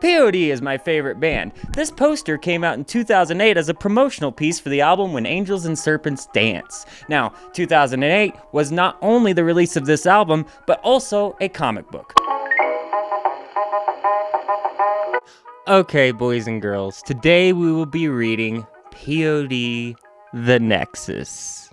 P.O.D. is my favorite band. This poster came out in 2008 as a promotional piece for the album When Angels and Serpents Dance. Now, 2008 was not only the release of this album, but also a comic book. Okay, boys and girls, today we will be reading P.O.D. The Nexus.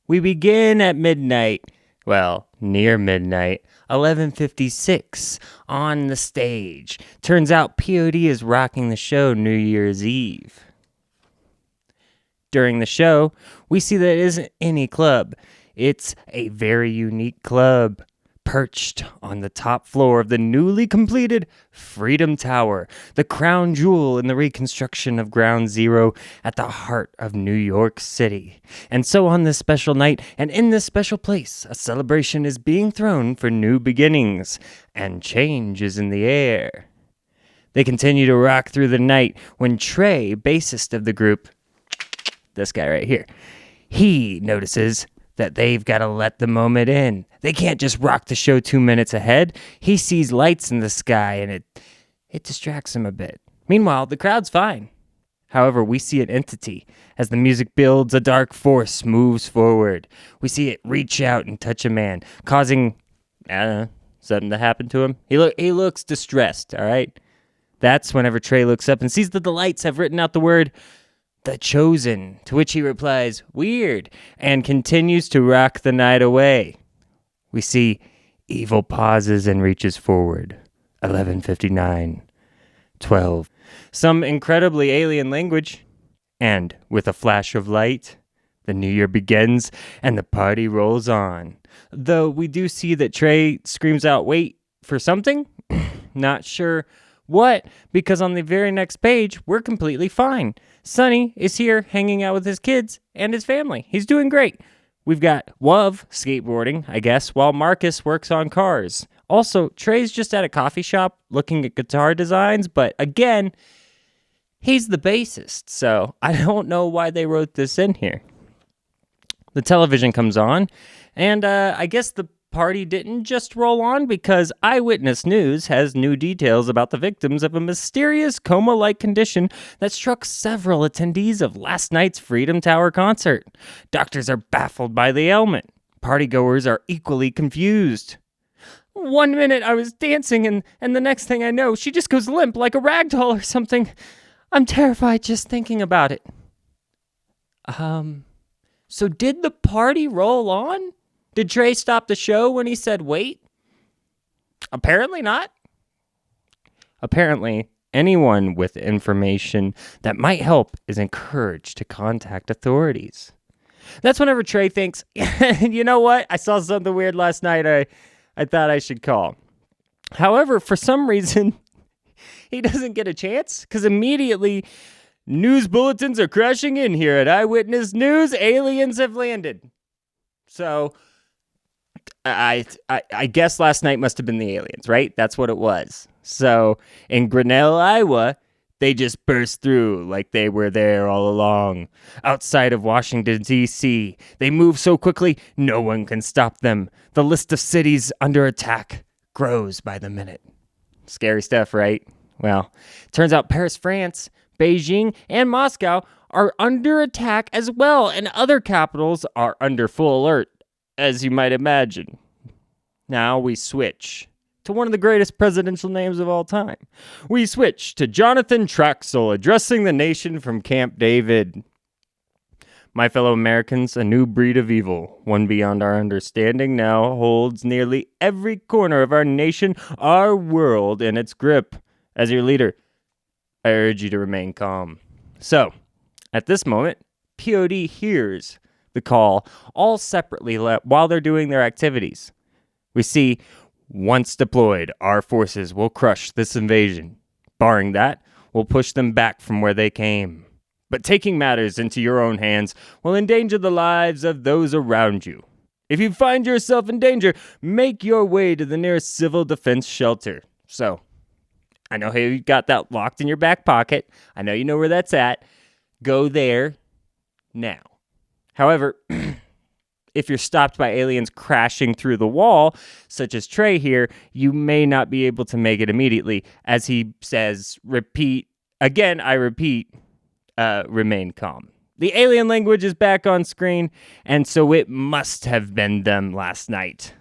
We begin at midnight, well, near midnight, 11:56, on the stage. Turns out P.O.D. is rocking the show New Year's Eve. During the show, we see that it isn't any club. It's a very unique club, perched on the top floor of the newly completed Freedom Tower, the crown jewel in the reconstruction of Ground Zero at the heart of New York City. And so on this special night, and in this special place, a celebration is being thrown for new beginnings, and change is in the air. They continue to rock through the night when Trey, bassist of the group, this guy right here, he notices that they've got to let the moment in. They can't just rock the show 2 minutes ahead. He sees lights in the sky and it distracts him a bit. Meanwhile, the crowd's fine. However, we see an entity. As the music builds, a dark force moves forward. We see it reach out and touch a man, causing, something to happen to him. He looks distressed, all right? That's whenever Trey looks up and sees that the lights have written out the word The Chosen, to which he replies, weird, and continues to rock the night away. We see evil pauses and reaches forward. 11:59, 12. Some incredibly alien language. And with a flash of light, the new year begins and the party rolls on. Though we do see that Trey screams out, wait, for something? Not sure what, because on the very next page, we're completely fine. Sonny is here hanging out with his kids and his family. He's doing great. We've got Love skateboarding, I guess, while Marcus works on cars. Also, Trey's just at a coffee shop looking at guitar designs, but again, he's the bassist, so I don't know why they wrote this in here. The television comes on, and I guess the party didn't just roll on because Eyewitness News has new details about the victims of a mysterious coma-like condition that struck several attendees of last night's Freedom Tower concert. Doctors are baffled by the ailment. Partygoers are equally confused. 1 minute I was dancing and the next thing I know, she just goes limp like a rag doll or something. I'm terrified just thinking about it. So did the party roll on? Did Trey stop the show when he said wait? Apparently not. Apparently, anyone with information that might help is encouraged to contact authorities. That's whenever Trey thinks, you know what? I saw something weird last night. I thought I should call. However, for some reason, he doesn't get a chance because immediately news bulletins are crashing in here at Eyewitness News. Aliens have landed. So I guess last night must have been the aliens, right? That's what it was. So in Grinnell, Iowa, they just burst through like they were there all along. Outside of Washington, D.C., they move so quickly, no one can stop them. The list of cities under attack grows by the minute. Scary stuff, right? Well, turns out Paris, France, Beijing, and Moscow are under attack as well, and other capitals are under full alert, as you might imagine. Now we switch to one of the greatest presidential names of all time. We switch to Jonathan Traxel addressing the nation from Camp David. My fellow Americans, a new breed of evil, one beyond our understanding, now holds nearly every corner of our nation, our world, in its grip. As your leader, I urge you to remain calm. So, at this moment, P.O.D. hears the call, all separately while they're doing their activities. We see, once deployed, our forces will crush this invasion. Barring that, we'll push them back from where they came. But taking matters into your own hands will endanger the lives of those around you. If you find yourself in danger, make your way to the nearest civil defense shelter. So, I know how you got that locked in your back pocket. I know you know where that's at. Go there now. However, if you're stopped by aliens crashing through the wall, such as Trey here, you may not be able to make it immediately. As he says, repeat, again, I repeat, remain calm. The alien language is back on screen, and so it must have been them last night.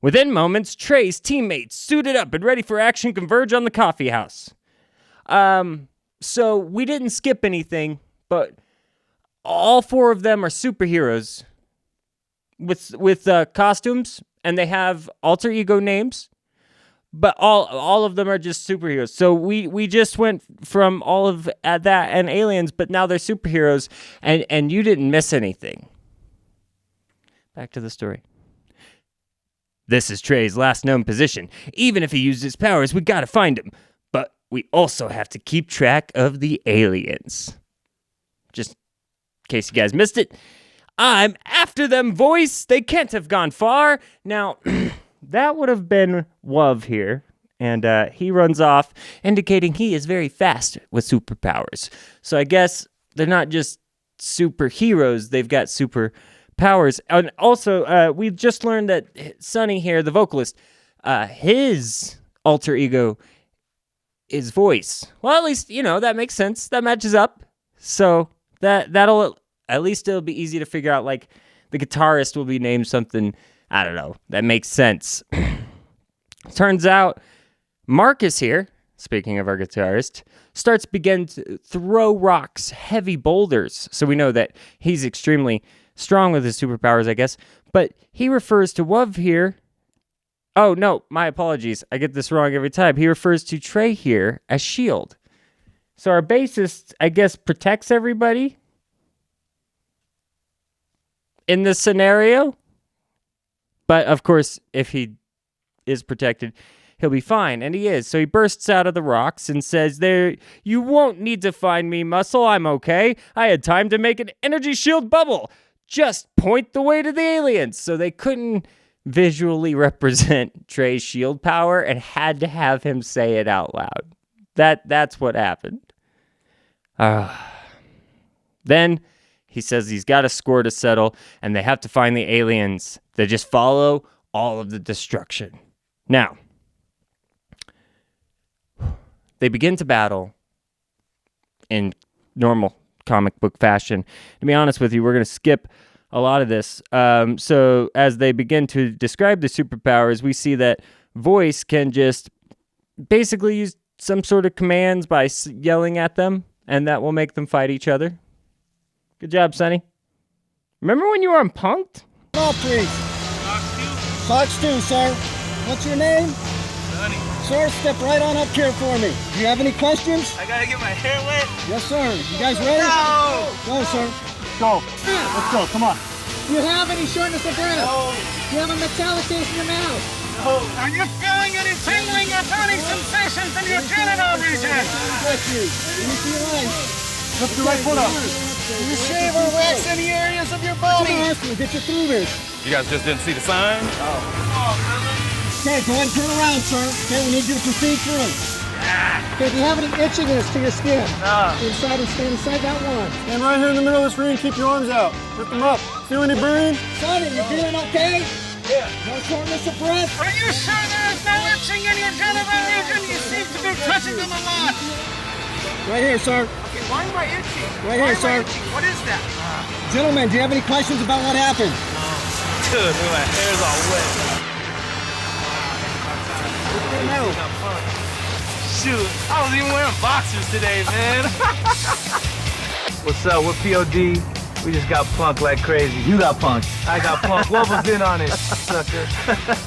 Within moments, Trey's teammates, suited up and ready for action, converge on the coffee house. So we didn't skip anything, but all 4 of them are superheroes with costumes, and they have alter ego names, but all of them are just superheroes. So we just went from all of that and aliens, but now they're superheroes, and you didn't miss anything. Back to the story. This is Trey's last known position. Even if he used his powers, we gotta find him. But we also have to keep track of the aliens. Just in case you guys missed it, I'm after them, voice. They can't have gone far. Now, that would have been Wov here, and he runs off, indicating he is very fast with superpowers. So I guess they're not just superheroes, they've got superpowers. And also, we've just learned that Sonny here, the vocalist, his alter ego is voice. Well, at least, that makes sense. That matches up. So that'll, at least it'll be easy to figure out, like, the guitarist will be named something, I don't know, that makes sense. Turns out Marcus here, speaking of our guitarist, begin to throw rocks, heavy boulders. So we know that he's extremely strong with his superpowers, I guess. But he refers to Wov here. Oh, no, my apologies. I get this wrong every time. He refers to Trey here as Shield. So our bassist, I guess, protects everybody in this scenario. But, of course, if he is protected, he'll be fine. And he is. So he bursts out of the rocks and says, you won't need to find me, Muscle. I'm okay. I had time to make an energy shield bubble. Just point the way to the aliens. So they couldn't visually represent Trey's shield power and had to have him say it out loud. That's what happened. Then he says he's got a score to settle, and they have to find the aliens. They just follow all of the destruction. Now, they begin to battle in normal comic book fashion. To be honest with you, we're going to skip a lot of this. So as they begin to describe the superpowers, we see that Voice can just basically use some sort of commands by yelling at them, and that will make them fight each other. Good job, Sonny. Remember when you were on Punk'd? Call, please. Fox 2, sir. What's your name? Sonny. Sir, step right on up here for me. Do you have any questions? I gotta get my hair wet. Yes, sir. You guys ready? No! Go, sir. Go. Let's go. Come on. Do you have any shortness of breath? No. Do you have a metallic taste in your mouth? No. Are you feeling any tingling or burning sensations in your genital region? Got you. Let me see your eyes. Lift the right foot up. Do you shave or wax any areas of your Come body? on, we'll get you through this. You guys just didn't see the sign? Okay, go ahead and turn around, sir. Okay, we need you to proceed through. Okay, do you have any itchiness to your skin? Inside and stand inside that one. Stand right here in the middle of the screen. Keep your arms out. Lift them up. Feel any burn? Sonny, you feeling okay? Yeah. No shortness of breath? Are you sure there is no itching in your genital region? You seem to be touching them a lot. Right here, sir. Okay, why am I itching? Right here, sir. What is that? Gentlemen, do you have any questions about what happened? Good, my hair's all wet. Shoot, I was even wearing boxers today, man. What's up? We're P.O.D. We just got punked like crazy. You got punked. I got punked. What was in on it, sucker?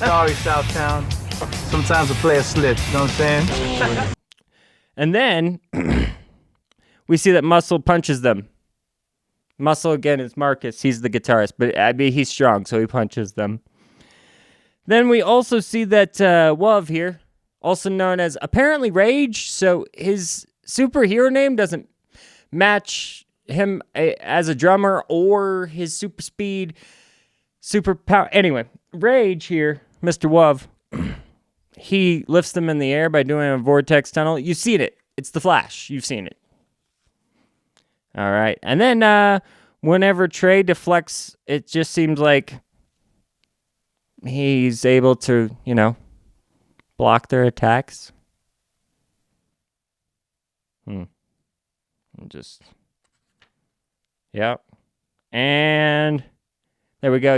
Sorry, Southtown. Sometimes a player slips, you know what I'm saying? And then we see that Muscle punches them. Muscle, again, is Marcus. He's the guitarist, but I mean, he's strong, so he punches them. Then we also see that Wov here, also known as apparently Rage, so his superhero name doesn't match him as a drummer or his super speed, superpower. Anyway, Rage here, Mr. Wov, he lifts them in the air by doing a vortex tunnel. You've seen it. It's the Flash. You've seen it. All right. And then whenever Trey deflects, it just seems like he's able to, block their attacks. Yep. And there we go.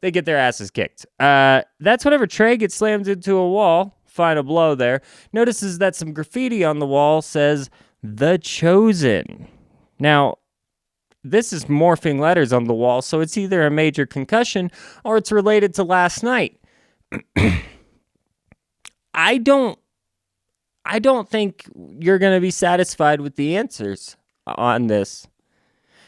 They get their asses kicked. That's whenever Trey gets slammed into a wall. Final blow there. Notices that some graffiti on the wall says, "The Chosen." Now, this is morphing letters on the wall, so it's either a major concussion or it's related to last night. I don't think you're going to be satisfied with the answers on this.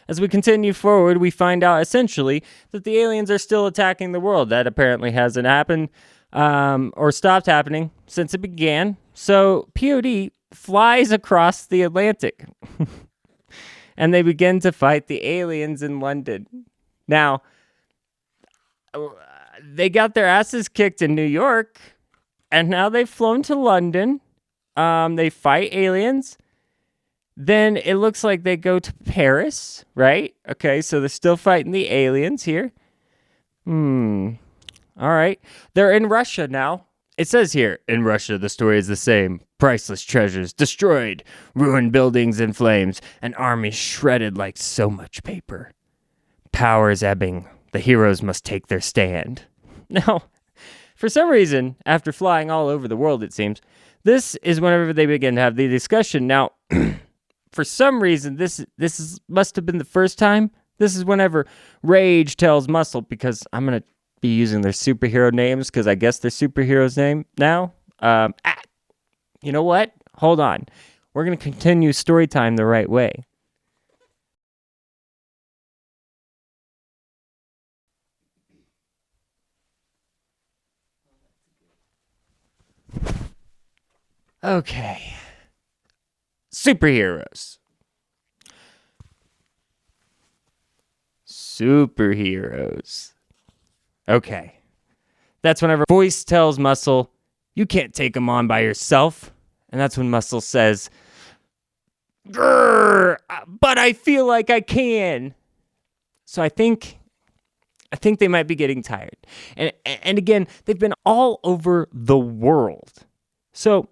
As we continue forward, we find out essentially that the aliens are still attacking the world. That apparently hasn't happened or stopped happening since it began. So P.O.D. flies across the Atlantic and they begin to fight the aliens in London. Now, they got their asses kicked in New York and now they've flown to London. They fight aliens. Then it looks like they go to Paris, right? Okay, so they're still fighting the aliens here. All right. They're in Russia now. It says here, in Russia, the story is the same. Priceless treasures destroyed, ruined buildings in flames, an army shredded like so much paper. Power is ebbing. The heroes must take their stand. Now, for some reason, after flying all over the world, it seems, this is whenever they begin to have the discussion. Now, for some reason, must have been the first time. This is whenever Rage tells Muscle, because I'm going to be using their superhero names, because I guess their superhero's name now. You know what? Hold on. We're going to continue story time the right way. Okay. Superheroes. Okay. That's whenever Voice tells Muscle, "You can't take him on by yourself." And that's when Muscle says, "Grrr, but I feel like I can." So I think they might be getting tired. And again, they've been all over the world. So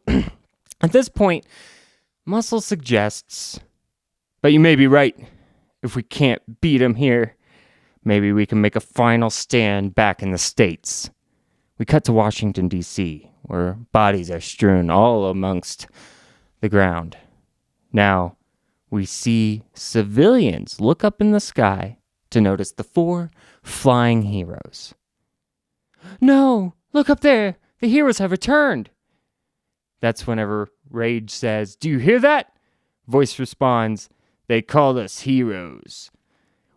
at this point, Muscle suggests, "But you may be right. If we can't beat him here, maybe we can make a final stand back in the States." We cut to Washington, D.C., where bodies are strewn all amongst the ground. Now, we see civilians look up in the sky to notice the 4 flying heroes. "No, look up there. The heroes have returned." That's whenever Rage says, "Do you hear that?" Voice responds, "They called us heroes.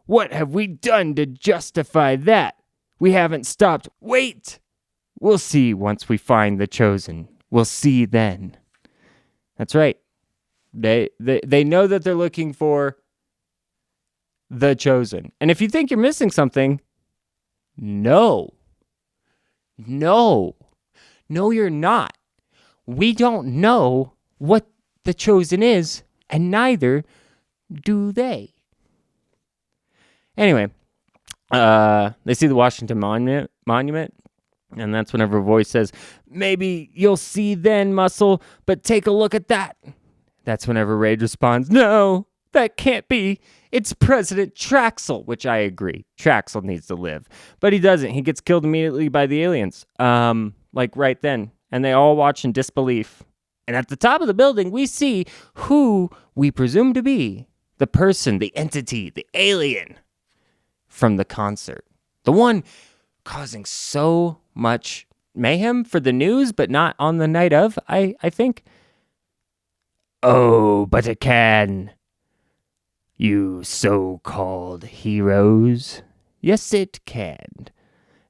What have we done to justify that? We haven't stopped. Wait! We'll see once we find the Chosen. We'll see then." That's right. They know that they're looking for the Chosen. And if you think you're missing something, no, you're not. We don't know what the Chosen is, and neither do they. Anyway, they see the Washington Monument, and that's whenever Voice says, "Maybe you'll see then, Muscle, but take a look at that." That's whenever Rage responds, "No, that can't be. It's President Traxel," which I agree. Traxel needs to live. But he doesn't. He gets killed immediately by the aliens, like right then. And they all watch in disbelief. And at the top of the building, we see who we presume to be the person, the entity, the alien from the concert. The one causing so much mayhem for the news, but not on the night of, I think. "Oh, but it can. You so-called heroes. Yes, it can.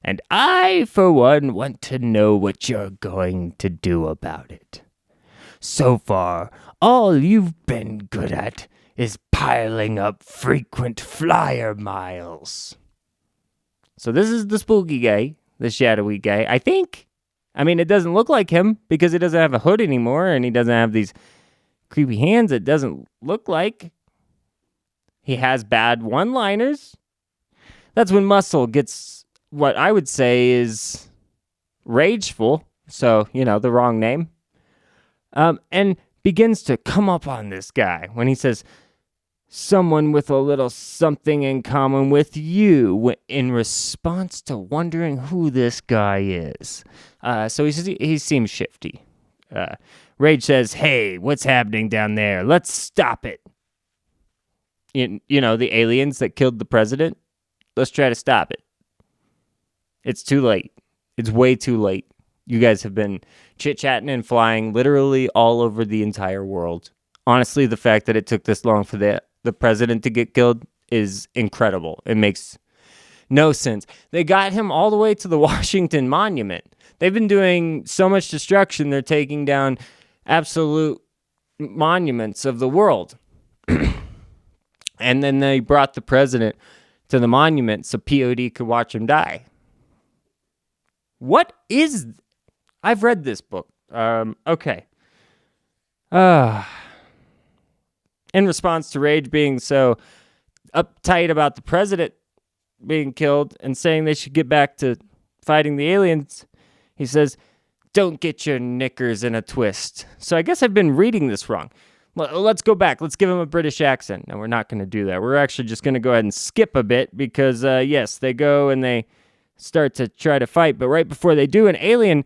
And I, for one, want to know what you're going to do about it. So far, all you've been good at is piling up frequent flyer miles." So this is the spooky guy, the shadowy guy, I think. I mean, it doesn't look like him because he doesn't have a hood anymore and he doesn't have these creepy hands. It doesn't look like. He has bad one-liners. That's when Muscle gets what I would say is rageful. So, the wrong name. And begins to come up on this guy when he says, someone with a little something in common with you, in response to wondering who this guy is. So he seems shifty. Rage says, hey, what's happening down there? Let's stop it. The aliens that killed the president? Let's try to stop it. It's too late. It's way too late. You guys have been chit-chatting and flying literally all over the entire world. Honestly, the fact that it took this long for the president to get killed is incredible. It makes no sense. They got him all the way to the Washington Monument. They've been doing so much destruction, they're taking down absolute monuments of the world. And then they brought the president to the monument so P.O.D. could watch him die. What is... I've read this book. Okay. In response to Rage being so uptight about the president being killed and saying they should get back to fighting the aliens, he says, don't get your knickers in a twist. So I guess I've been reading this wrong. Let's go back. Let's give him a British accent. No, we're not going to do that. We're actually just going to go ahead and skip a bit because, yes, they go and they start to try to fight. But right before they do, an alien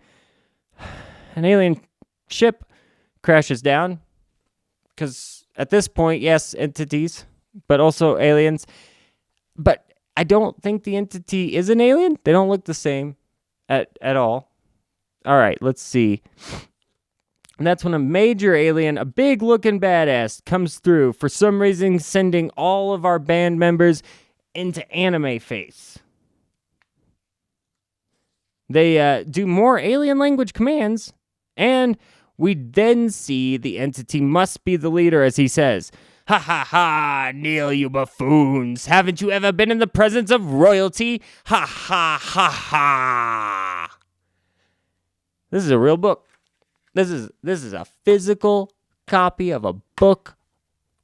ship crashes down because at this point, yes, entities, but also aliens. But I don't think the entity is an alien. They don't look the same at all. All right, let's see. And that's when a major alien, a big-looking badass, comes through, for some reason sending all of our band members into anime face. They do more alien language commands, and we then see the entity must be the leader, as he says, "Ha ha ha, kneel, you buffoons. Haven't you ever been in the presence of royalty? Ha ha ha ha." This is a real book. This is a physical copy of a book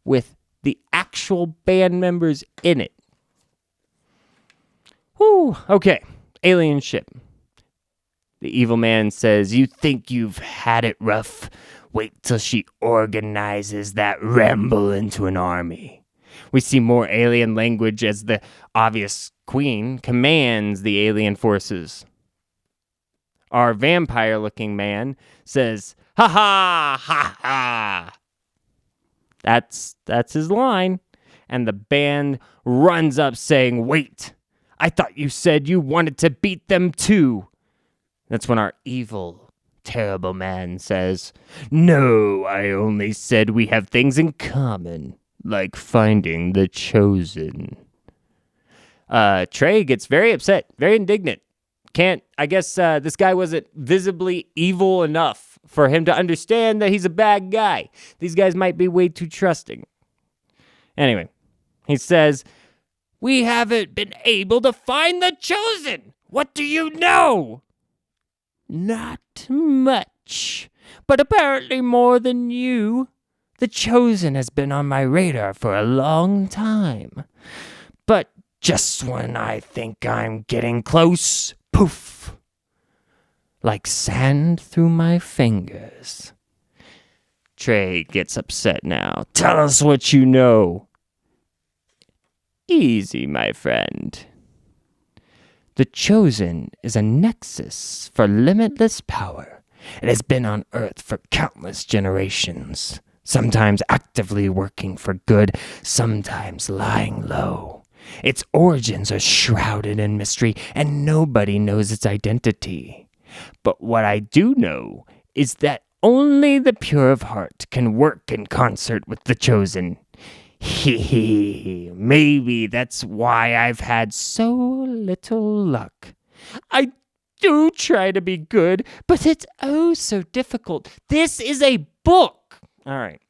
with the actual band members in it. Whew. Okay, alien ship. The evil man says, you think you've had it rough? Wait till she organizes that ramble into an army. We see more alien language as the obvious queen commands the alien forces. Our vampire-looking man says, ha ha, ha ha. That's his line. And the band runs up saying, wait, I thought you said you wanted to beat them too. That's when our evil, terrible man says, no, I only said we have things in common, like finding the chosen. Trey gets very upset, very indignant. I guess this guy wasn't visibly evil enough for him to understand that he's a bad guy. These guys might be way too trusting. Anyway, he says, we haven't been able to find the chosen. What do you know? Not much, but apparently more than you. The chosen has been on my radar for a long time. But just when I think I'm getting close, poof, like sand through my fingers. Trey gets upset now. Tell us what you know. Easy, my friend. The Chosen is a nexus for limitless power. It has been on Earth for countless generations, sometimes actively working for good, sometimes lying low. Its origins are shrouded in mystery, and nobody knows its identity. But what I do know is that only the pure of heart can work in concert with the Chosen. Maybe that's why I've had so little luck. I do try to be good, but it's oh so difficult. This is a book. All right.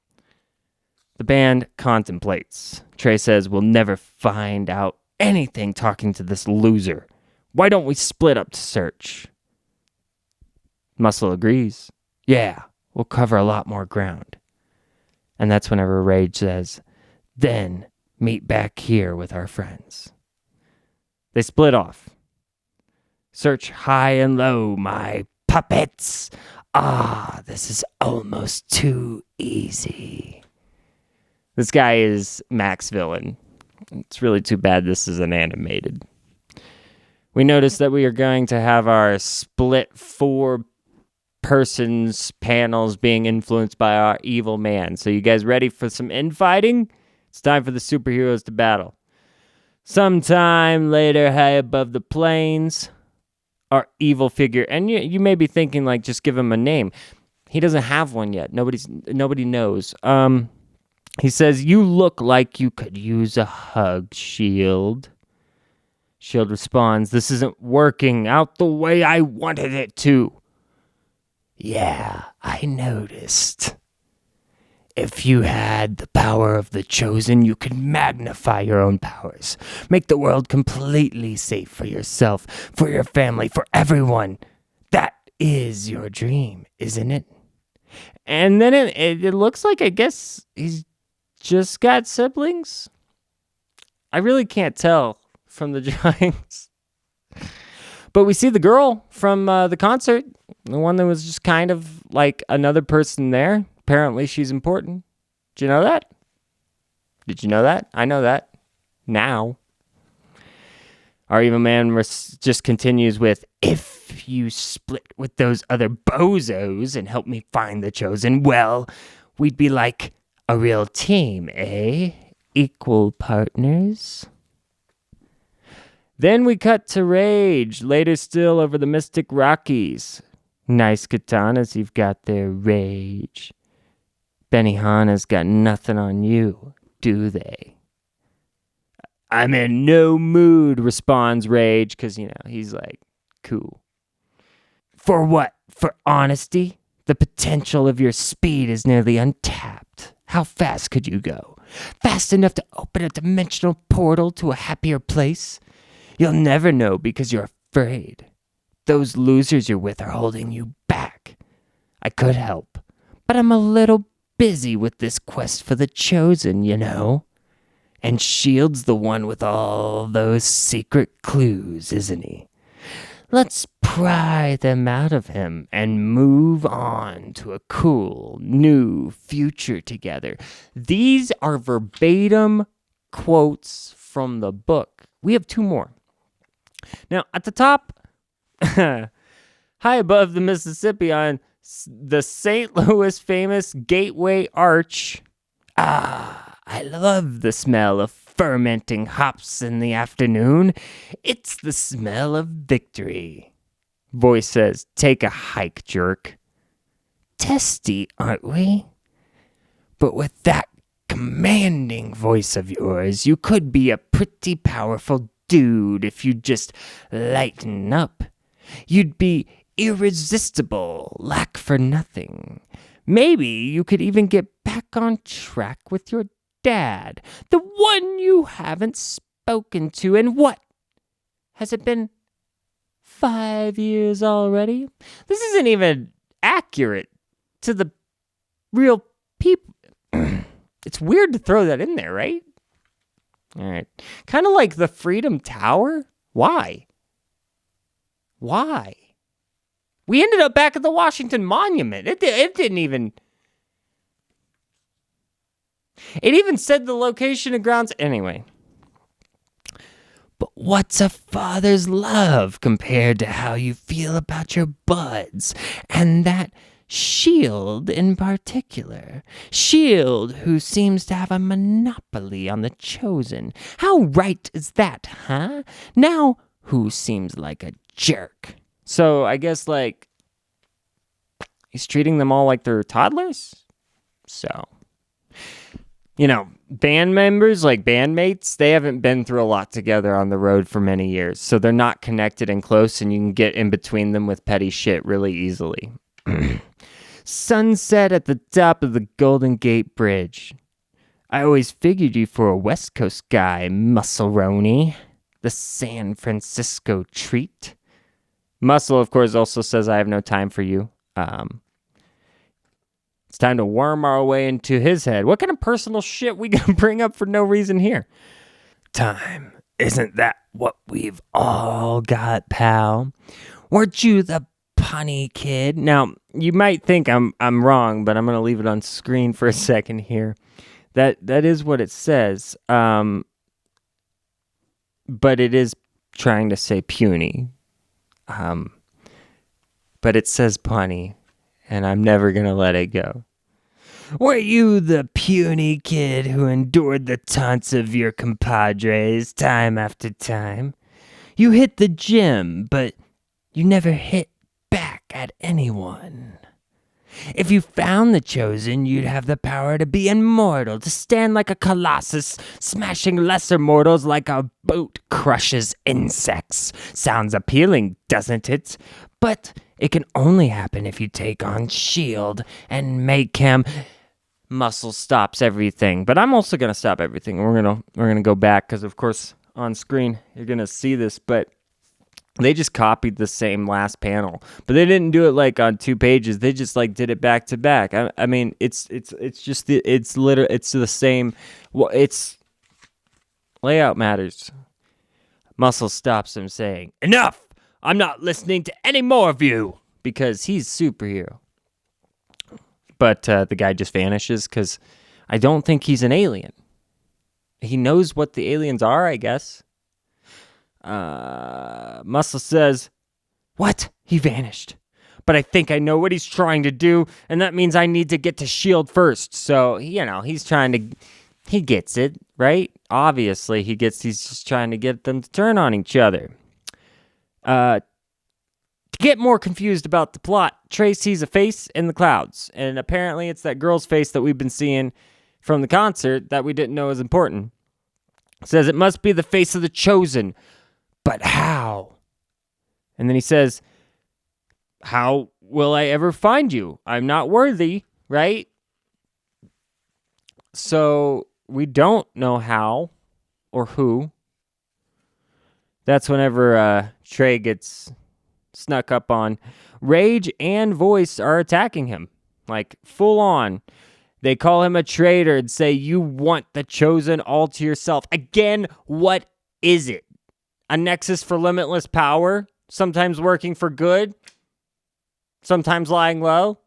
The band contemplates. Trey says, we'll never find out anything talking to this loser. Why don't we split up to search? Muscle agrees. Yeah, we'll cover a lot more ground. And that's whenever Rage says, then meet back here with our friends. They split off. Search high and low, my puppets. This is almost too easy. This guy is Max Villain. It's really too bad this isn't animated. We noticed that we are going to have our split 4 persons panels being influenced by our evil man. So you guys ready for some infighting? It's time for the superheroes to battle. Sometime later, high above the plains, our evil figure, and you may be thinking, like, just give him a name. He doesn't have one yet. Nobody knows. He says, "You look like you could use a hug, Shield." Shield responds, "This isn't working out the way I wanted it to." "Yeah, I noticed. If you had the power of the Chosen, you could magnify your own powers. Make the world completely safe for yourself, for your family, for everyone. That is your dream, isn't it?" And then it looks like, I guess, he's just got siblings. I really can't tell from the drawings. But we see the girl from the concert, the one that was just kind of like another person there. Apparently she's important. Did you know that? Did you know that? I know that now. Our evil man just continues with, "If you split with those other bozos and help me find the Chosen, well, we'd be like a real team, eh? Equal partners." Then we cut to Rage, later still over the Mystic Rockies. "Nice katanas you've got there, Rage. Benihana's got nothing on you, do they?" "I'm in no mood," responds Rage, because, he's like, cool. "For what? For honesty? The potential of your speed is nearly untapped. How fast could you go? Fast enough to open a dimensional portal to a happier place? You'll never know because you're afraid. Those losers you're with are holding you back. I could help, but I'm a little busy with this quest for the Chosen, And Shield's the one with all those secret clues, isn't he? Let's pry them out of him and move on to a cool, new future together." These are verbatim quotes from the book. We have 2 more. Now, at the top, high above the Mississippi on the St. Louis famous Gateway Arch. I love the smell of fermenting hops in the afternoon. It's the smell of victory. Voice says, "Take a hike, jerk." Testy, aren't we? But with that commanding voice of yours, you could be a pretty powerful dude if you just lighten up. You'd be irresistible, lack for nothing. Maybe you could even get back on track with your dad, the one you haven't spoken to. And what? Has it been 5 years already? This isn't even accurate to the real people. It's weird to throw that in there, right? All right. Kind of like the Freedom Tower. Why? We ended up back at the Washington Monument. It didn't even... It even said the location and grounds. Anyway. But what's a father's love compared to how you feel about your buds? And that Shield in particular. Shield, who seems to have a monopoly on the Chosen. How right is that, huh? Now, who seems like a jerk? So I guess, like, he's treating them all like they're toddlers? So, band members, like bandmates, they haven't been through a lot together on the road for many years. So they're not connected and close, and you can get in between them with petty shit really easily. Sunset at the top of the Golden Gate Bridge. I always figured you for a West Coast guy, Muscle-roni. The San Francisco treat. Muscle, of course, also says, I have no time for you. It's time to worm our way into his head. What kind of personal shit we gonna bring up for no reason here? Time. Isn't that what we've all got, pal? Weren't you the punny kid? Now, you might think I'm wrong, but I'm gonna leave it on screen for a second here. That is what it says. But it is trying to say puny. But it says punny, and I'm never gonna let it go. Were you the puny kid who endured the taunts of your compadres time after time? You hit the gym, but you never hit back at anyone. If you found the chosen, you'd have the power to be immortal, to stand like a colossus, smashing lesser mortals like a boat crushes insects. Sounds appealing, doesn't it? But it can only happen if you take on S.H.I.E.L.D. and make him... Muscle stops everything, but I'm also gonna stop everything. We're gonna go back because, of course, on screen you're gonna see this, but they just copied the same last panel, but they didn't do it like on 2 pages. They just like did it back to back. I mean, it's the same. Well, it's layout matters. Muscle stops him, saying, "Enough! I'm not listening to any more of you," because he's superhero. But the guy just vanishes because I don't think he's an alien. He knows what the aliens are, I guess. Muscle says, "What? He vanished. But I think I know what he's trying to do, and that means I need to get to S.H.I.E.L.D. first." So, he's trying to... He gets it, right? Obviously, he's just trying to get them to turn on each other. To get more confused about the plot, Trey sees a face in the clouds, and apparently it's that girl's face that we've been seeing from the concert that we didn't know was important. It says it must be the face of the chosen, but how? And then he says, "How will I ever find you? I'm not worthy," right? So we don't know how or who. That's whenever Trey gets snuck up on. Rage and Voice are attacking him, like full on. They call him a traitor and say, "You want the chosen all to yourself." Again, what is it? A nexus for limitless power? Sometimes working for good? Sometimes lying low?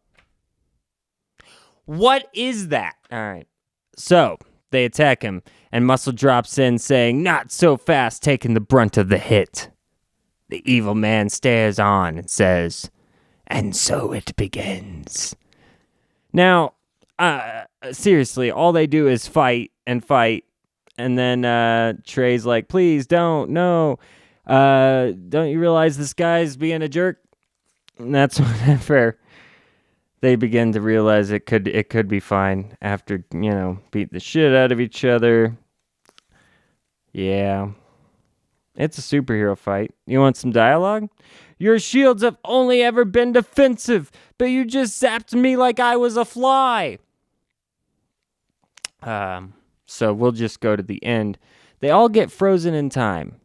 What is that? All right. So they attack him, and Muscle drops in saying, "Not so fast, taking the brunt of the hit." The evil man stares on and says, "And so it begins." Now, seriously, all they do is fight, and then Trey's like, "Please don't, no. Don't you realize this guy's being a jerk?" And that's whenever they begin to realize it could be fine after, beat the shit out of each other. Yeah. It's a superhero fight. You want some dialogue? "Your shields have only ever been defensive, but you just zapped me like I was a fly." So we'll just go to the end. They all get frozen in time.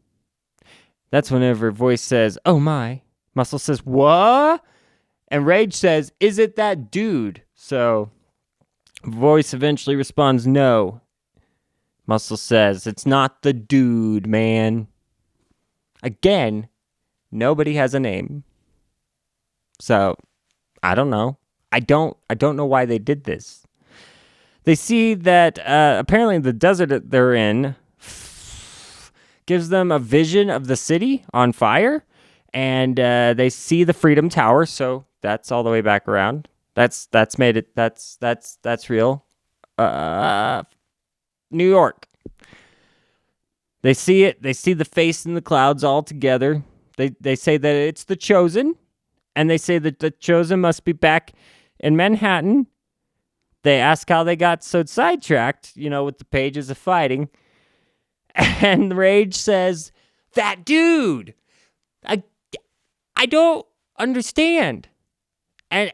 That's whenever Voice says, "Oh my." Muscle says, "What?" And Rage says, "Is it that dude?" So Voice eventually responds, "No." Muscle says, "It's not the dude, man." Again, nobody has a name. So, I don't know. I don't know why they did this. They see that apparently the desert that they're in gives them a vision of the city on fire, and they see the Freedom Tower. So that's all the way back around. That's made it. That's real. New York. They see it. They see the face in the clouds all together. They say that it's the chosen, and they say that the chosen must be back in Manhattan. They ask how they got so sidetracked, with the pages of fighting. And Rage says, "That dude. I don't understand." And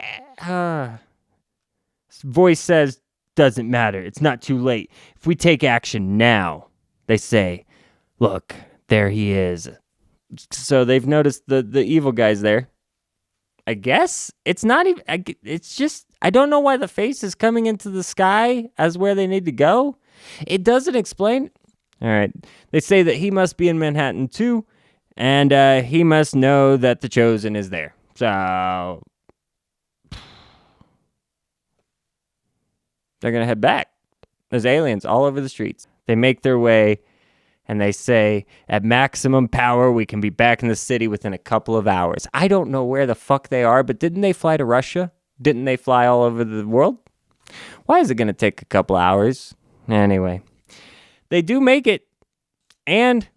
Voice says, "Doesn't matter. It's not too late. If we take action now," they say, "Look, there he is." So they've noticed the evil guy's there. I guess it's not even, it's just, I don't know why the face is coming into the sky as where they need to go. It doesn't explain. All right. They say that he must be in Manhattan too, and he must know that the Chosen is there. So they're going to head back. There's aliens all over the streets. They make their way, and they say, at maximum power, we can be back in the city within a couple of hours. I don't know where the fuck they are, but didn't they fly to Russia? Didn't they fly all over the world? Why is it going to take a couple hours? Anyway, they do make it, and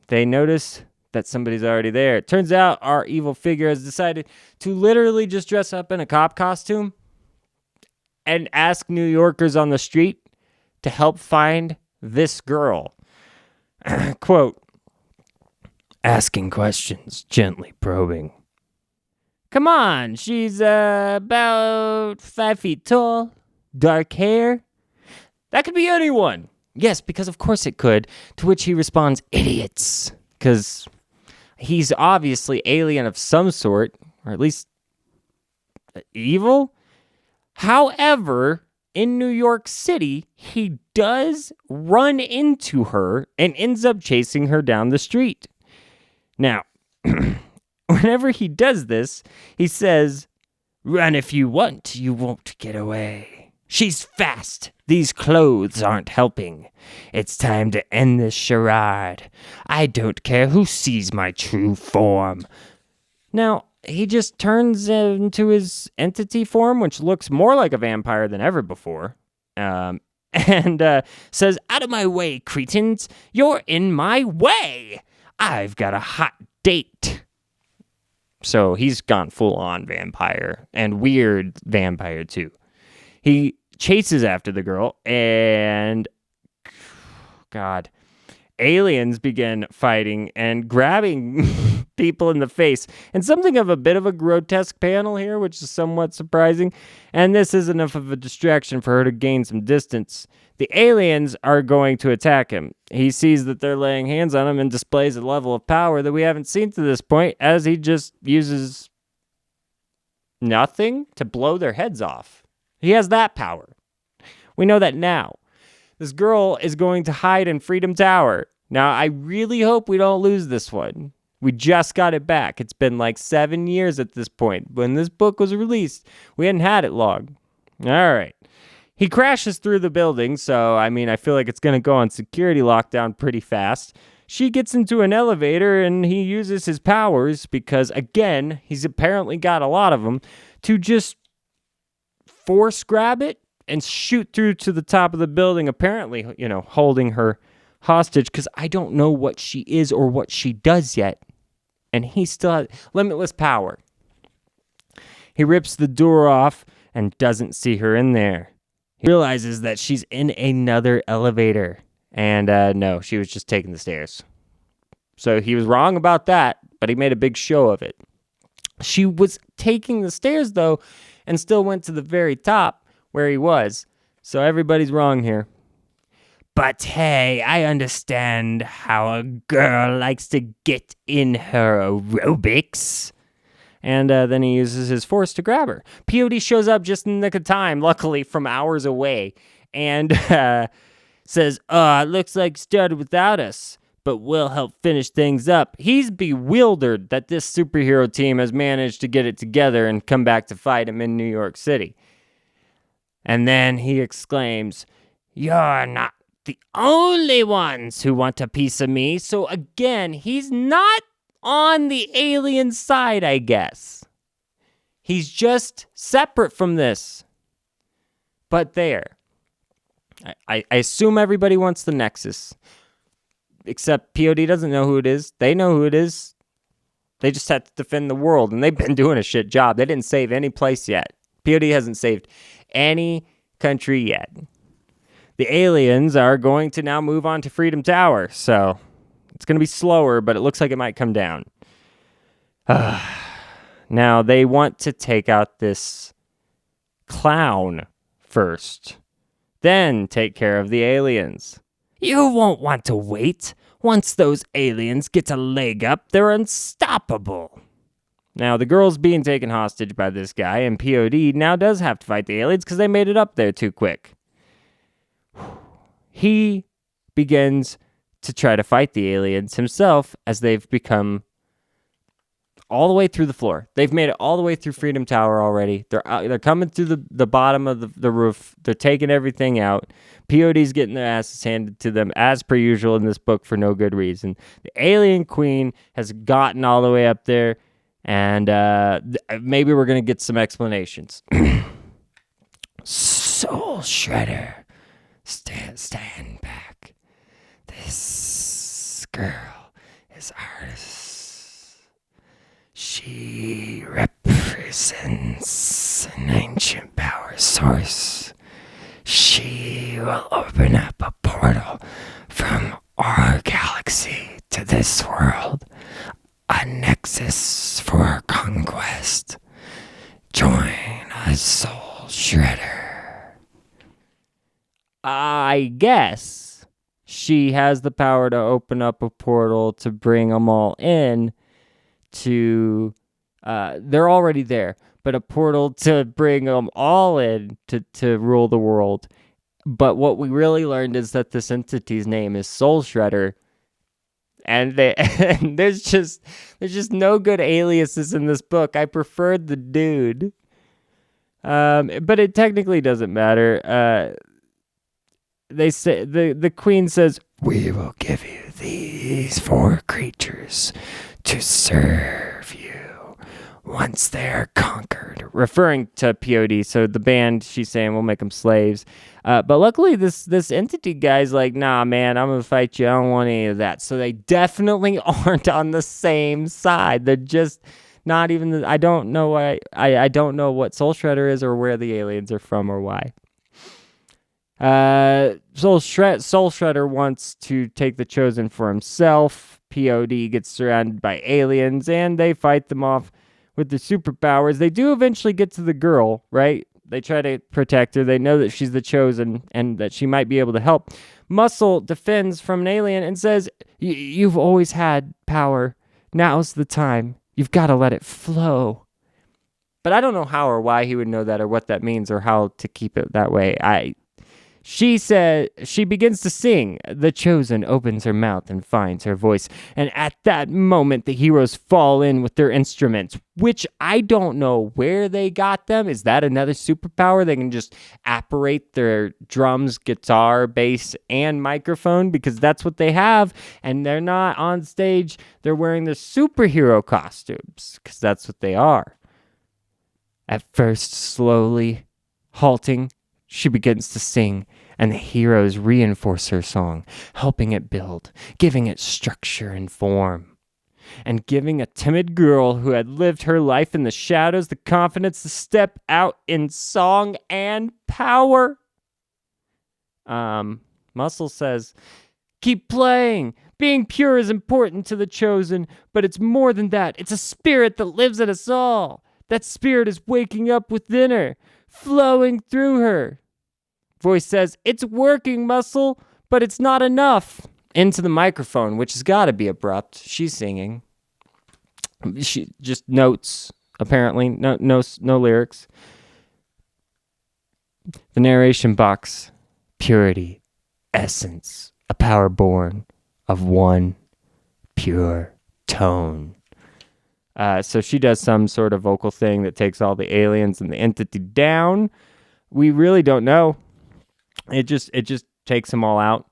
they notice that somebody's already there. It turns out our evil figure has decided to literally just dress up in a cop costume and ask New Yorkers on the street to help find this girl. Quote, asking questions, gently probing. Come on, she's about 5 feet tall, dark hair. That could be anyone. Yes, because of course it could. To which he responds, idiots. Because he's obviously alien of some sort, or at least evil. However, in New York City, he does run into her and ends up chasing her down the street. Now, whenever he does this, he says, run if you want, you won't get away. She's fast. These clothes aren't helping. It's time to end this charade. I don't care who sees my true form. Now, he just turns into his entity form, which looks more like a vampire than ever before, and says, out of my way, cretins. You're in my way. I've got a hot date. So he's gone full-on vampire, and weird vampire, too. He chases after the girl, and God, aliens begin fighting and grabbing people in the face. And something of a bit of a grotesque panel here, which is somewhat surprising. And this is enough of a distraction for her to gain some distance. The aliens are going to attack him. He sees that they're laying hands on him and displays a level of power that we haven't seen to this point, as he just uses nothing to blow their heads off. He has that power. We know that now. This girl is going to hide in Freedom Tower. Now, I really hope we don't lose this one. We just got it back. It's been like 7 years at this point. When this book was released, we hadn't had it long. All right. He crashes through the building, so, I mean, I feel like it's going to go on security lockdown pretty fast. She gets into an elevator, and he uses his powers, because, again, he's apparently got a lot of them, to just force grab it and shoot through to the top of the building, apparently, holding her hostage, because I don't know what she is or what she does yet. And he still has limitless power. He rips the door off and doesn't see her in there. He realizes that she's in another elevator. And no, she was just taking the stairs. So he was wrong about that, but he made a big show of it. She was taking the stairs, though, and still went to the very top where he was. So everybody's wrong here. But hey, I understand how a girl likes to get in her aerobics. And then he uses his force to grab her. P.O.D. shows up just in the nick of time, luckily from hours away, and says, it looks like it started without us, but we'll help finish things up. He's bewildered that this superhero team has managed to get it together and come back to fight him in New York City. And then he exclaims, you're not the only ones who want a piece of me. So again, he's not on the alien side, I guess. He's just separate from this. But there. I assume everybody wants the Nexus. Except P.O.D. doesn't know who it is. They know who it is. They just have to defend the world, and they've been doing a shit job. They didn't save any place yet. P.O.D. hasn't saved any country yet. The aliens are going to now move on to Freedom Tower, so it's going to be slower, but it looks like it might come down. Now, they want to take out this clown first, then take care of the aliens. You won't want to wait. Once those aliens get a leg up, they're unstoppable. Now, the girl's being taken hostage by this guy, and P.O.D. now does have to fight the aliens because they made it up there too quick. He begins to try to fight the aliens himself as they've become all the way through the floor. They've made it all the way through Freedom Tower already. They're coming through the bottom of the roof. They're taking everything out. P.O.D.'s getting their asses handed to them as per usual in this book for no good reason. The alien queen has gotten all the way up there, and maybe we're going to get some explanations. Soul Shredder, stand back. This girl is ours. She represents an ancient power source. She will open up a portal from our galaxy to this world, a nexus for conquest. Join us, Soul Shredder. I guess she has the power to open up a portal to bring them all in to, they're already there, but a portal to bring them all in to rule the world. But what we really learned is that this entity's name is Soul Shredder. And there's just no good aliases in this book. I preferred the dude. But it technically doesn't matter. They say the queen says, "We will give you these 4 creatures to serve you once they're conquered," referring to P.O.D. So the band, she's saying, we'll make them slaves. But luckily, this entity guy's like, nah, man, I'm gonna fight you. I don't want any of that. So they definitely aren't on the same side. They're just not even. I don't know why. I don't know what Soul Shredder is or where the aliens are from or why. Soul Shredder wants to take the Chosen for himself. P.O.D. gets surrounded by aliens, and they fight them off with the superpowers. They do eventually get to the girl, right? They try to protect her. They know that she's the Chosen and that she might be able to help. Muscle defends from an alien and says, "You've always had power. Now's the time. You've got to let it flow." But I don't know how or why he would know that or what that means or how to keep it that way. She begins to sing. The Chosen opens her mouth and finds her voice. And at that moment, the heroes fall in with their instruments, which I don't know where they got them. Is that another superpower? They can just apparate their drums, guitar, bass, and microphone because that's what they have. And they're not on stage. They're wearing their superhero costumes because that's what they are. At first, slowly halting, she begins to sing, and the heroes reinforce her song, helping it build, giving it structure and form, and giving a timid girl who had lived her life in the shadows the confidence to step out in song and power. Muscle says, "Keep playing. Being pure is important to the Chosen, but it's more than that. It's a spirit that lives in us all. That spirit is waking up within her, flowing through her." Voice says, "It's working, Muscle, but it's not enough." Into the microphone, which has got to be abrupt. She's singing. She just notes, apparently. No lyrics. The narration box. Purity. Essence. A power born of one pure tone. So she does some sort of vocal thing that takes all the aliens and the entity down. We really don't know. It just takes them all out.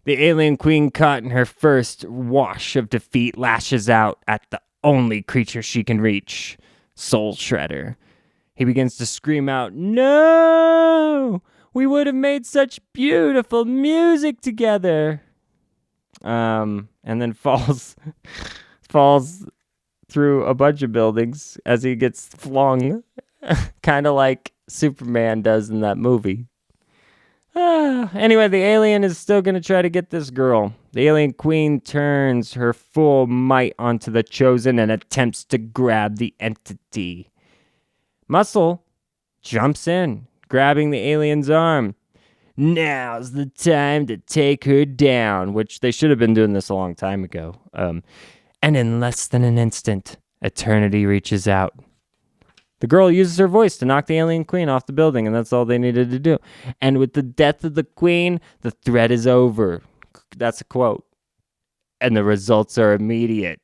The alien queen, caught in her first wash of defeat, lashes out at the only creature she can reach, Soul Shredder. He begins to scream out, "No! We would have made such beautiful music together." And then falls through a bunch of buildings as he gets flung, kind of like Superman does in that movie. Anyway, the alien is still going to try to get this girl. The alien queen turns her full might onto the Chosen and attempts to grab the entity. Muscle jumps in, grabbing the alien's arm. Now's the time to take her down, which they should have been doing this a long time ago. And in less than an instant, Eternity reaches out. The girl uses her voice to knock the alien queen off the building, and that's all they needed to do. And with the death of the queen, the threat is over. That's a quote. And the results are immediate.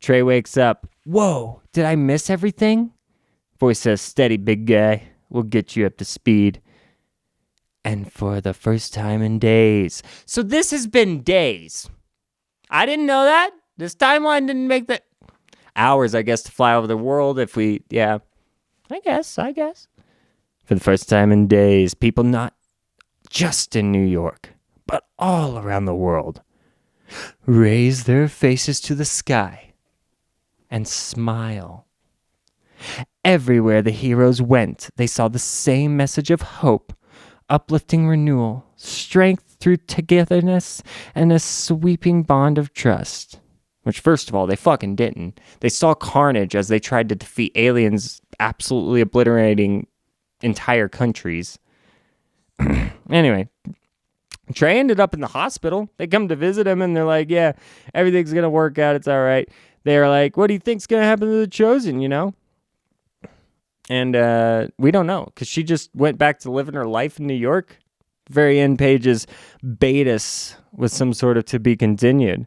Trey wakes up. Whoa, did I miss everything? Voice says, steady, big guy. We'll get you up to speed. And for the first time in days. So this has been days. I didn't know that. This timeline didn't make that. Hours, I guess, to fly over the world if we, yeah. I guess. For the first time in days, people not just in New York, but all around the world, raise their faces to the sky and smile. Everywhere the heroes went, they saw the same message of hope, uplifting renewal, strength through togetherness, and a sweeping bond of trust. Which, first of all, they fucking didn't. They saw carnage as they tried to defeat aliens, absolutely obliterating entire countries. Anyway, Trey ended up in the hospital. They come to visit him, and they're like, yeah, everything's going to work out. It's all right. They're like, what do you think's going to happen to the Chosen, you know? And we don't know, because she just went back to living her life in New York. Very end pages, Betis with some sort of to be continued.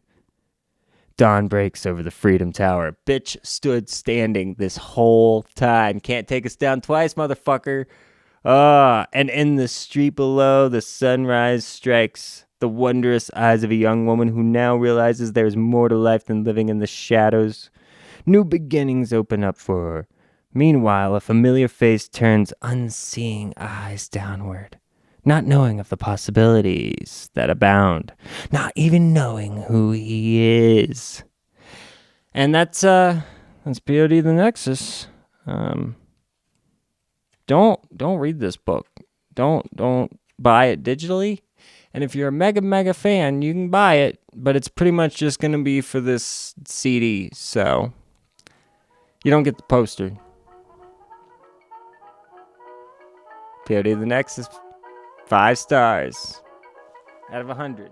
Dawn breaks over the Freedom Tower. Bitch stood standing this whole time. Can't take us down twice, motherfucker. And in the street below, the sunrise strikes the wondrous eyes of a young woman who now realizes there's more to life than living in the shadows. New beginnings open up for her. Meanwhile, a familiar face turns unseeing eyes downward, not knowing of the possibilities that abound, not even knowing who he is. And that's P.O.D. the Nexus. Don't read this book. Don't buy it digitally. And if you're a mega fan, you can buy it, but it's pretty much just going to be for this CD, so you don't get the poster. P.O.D. the Nexus, 5 stars out of 100.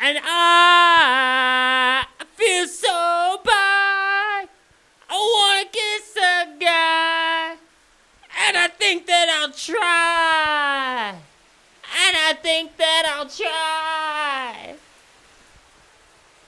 And I feel so bad. I wanna kiss a guy, and I think that I'll try.